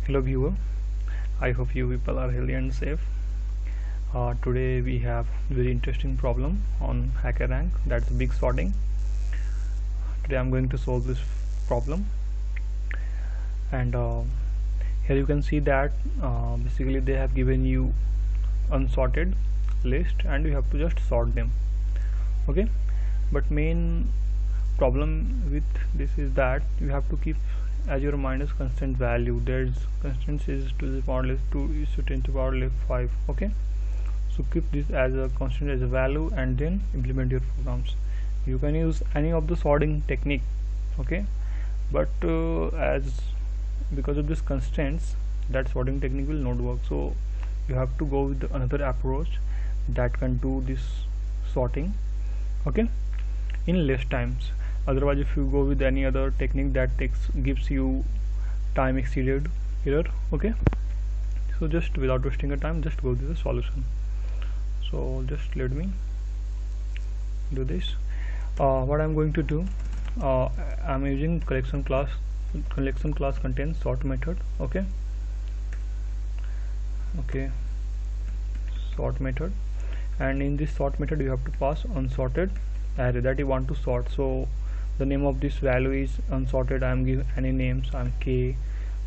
Hello viewer, I hope you people are healthy and safe. Today we have very interesting problem on HackerRank, that's big sorting. Today I'm going to solve this problem, and here you can see that basically they have given you unsorted list and you have to just sort them. Okay, but main problem with this is that you have to keep as your minus constant value. There's constant is to the power less 2 is to 10 to the power less 5. Okay, so keep this as a constant as a value and then implement your programs. You can use any of the sorting technique, okay, but as because of these constraints, that sorting technique will not work. So you have to go with another approach that can do this sorting, okay, in less times. Otherwise, if you go with any other technique that gives you time exceeded error, okay. So just without wasting a time, just go to the solution. So just let me do this. What I'm going to do, I'm using collection class. Collection class contains sort method, okay, sort method, and in this sort method you have to pass unsorted array that you want to sort. So the name of this value is unsorted. I'm giving any names. I'm k,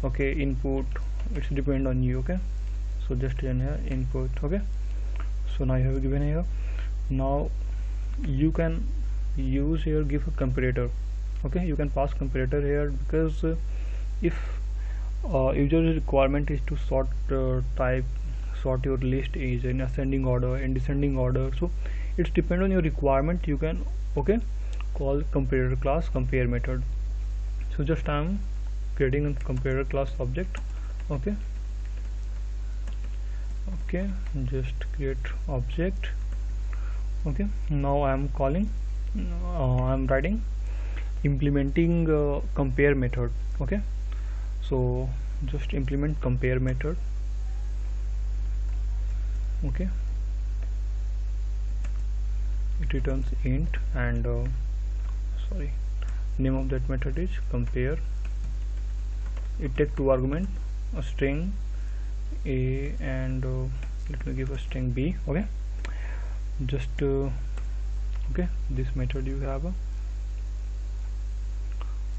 okay. Input, it's depend on you, okay. So just in here input, okay. So now you have given here. Now you can use here give a comparator, okay. You can pass comparator here because if user requirement is to sort sort your list is in ascending order, in descending order, so it's depend on your requirement. You can, okay, call comparator class compare method. So just I'm creating a comparator class object, okay, just create object, okay. Now I'm calling I'm writing implementing compare method, okay. So just implement compare method, okay. It returns int and sorry, name of that method is compare. It takes two argument, a string a and let me give a string b, okay. Just okay, this method you have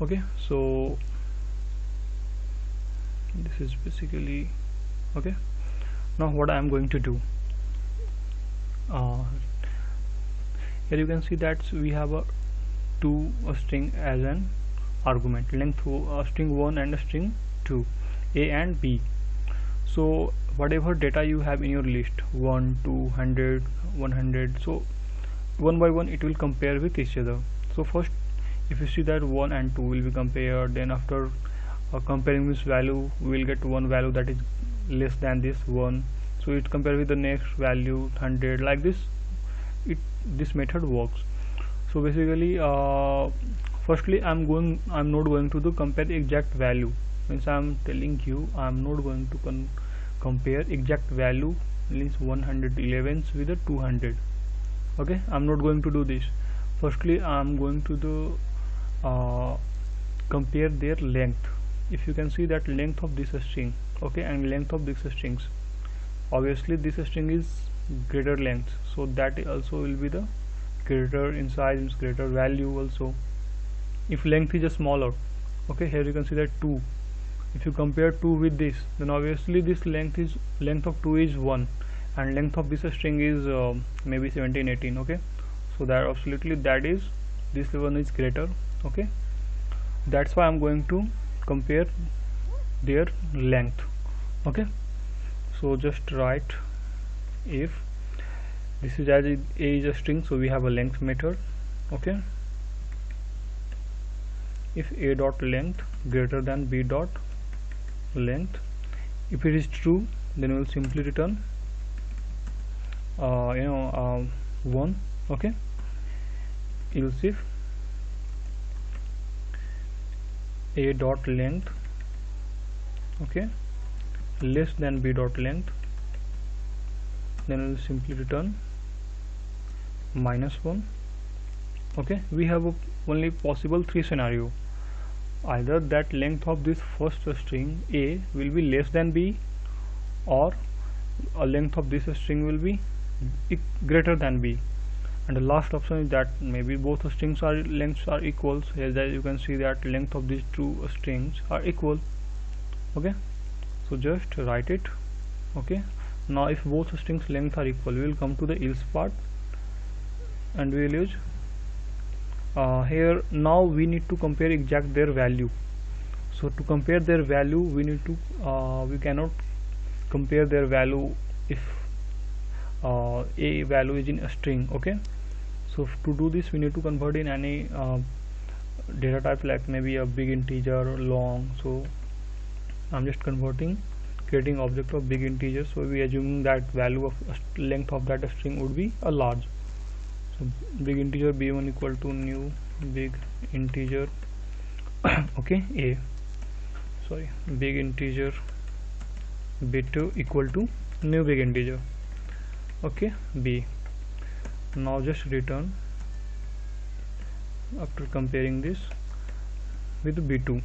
okay. So this is basically okay. Now what I am going to do, here you can see that we have a string as an argument, length a string 1 and a string 2, a and b. So whatever data you have in your list, 1, 2, 100, 100, so one by one it will compare with each other. So first if you see that 1 and 2 will be compared, then after comparing this value we will get one value that is less than this 1, so it compare with the next value 100, like this this method works. So basically firstly I'm not going to do compare exact value, means I'm telling you I'm not going to compare exact value, means 111 with the 200, okay. I'm not going to do this. Firstly I'm going to do compare their length. If you can see that length of this string, okay, and length of this strings, obviously this string is greater length, so that also will be the greater in size, greater value also. If length is a smaller, okay, here you can see that 2. If you compare 2 with this, then obviously this length of 2 is 1 and length of this string is maybe 17, 18, okay. So that absolutely that is this one is greater, okay. That's why I'm going to compare their length, okay. So just write if this is as a is a string, so we have a length method, okay. If a dot length greater than b dot length, if it is true, then we will simply return 1, okay. Else if a dot length, okay, less than b dot length, then we will simply return -1, okay. We have only possible 3 scenario. either that length of this first string A will be less than B, or a length of this string will be greater than B. And the last option is that maybe both strings are lengths are equal. So here you can see that length of these two strings are equal. Okay, so just write it. Okay, now if both strings length are equal, we will come to the else part and we will use here. Now we need to compare exact their value. So to compare their value, we need to we cannot compare their value if a value is in a string. Okay, so to do this we need to convert in any data type, like maybe a big integer or long. So I'm just creating object of big integer. So we assuming that value of length of that string would be a large. So big integer b1 equal to new big integer okay, a sorry big integer b2 equal to new big integer okay, b. Now just return after comparing this with b2.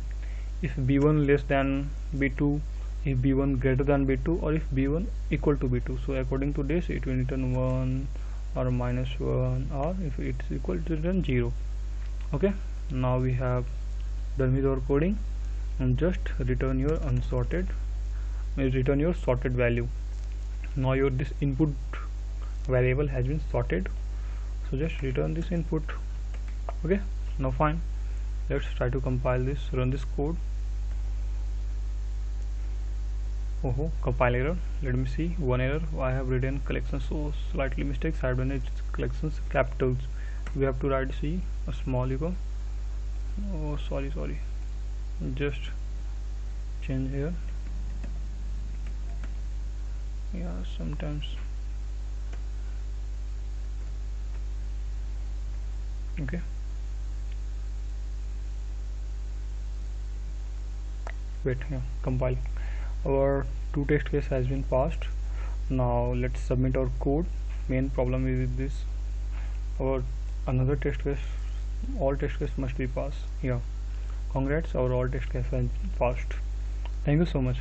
If b1 less than b2, if b1 greater than b2, or if b1 equal to b2. So according to this it will return 1 or -1, or if it's equal to return 0. Okay, now we have done with our coding, and just return your unsorted, return your sorted value. Now your this input variable has been sorted, so just return this input. Okay, now fine, let's try to compile this, run this code. Oh, compile error. Let me see, one error. I have written collections, so slightly mistakes. I have done it collections capitals. We have to write C a small echo. Oh, sorry, just change here. Yeah, sometimes. Okay, wait, yeah, compile. Our two test case has been passed. Now let's submit our code. Main problem is with this, our another test case, all test case must be passed. Yeah, congrats, our all test case has passed. Thank you so much.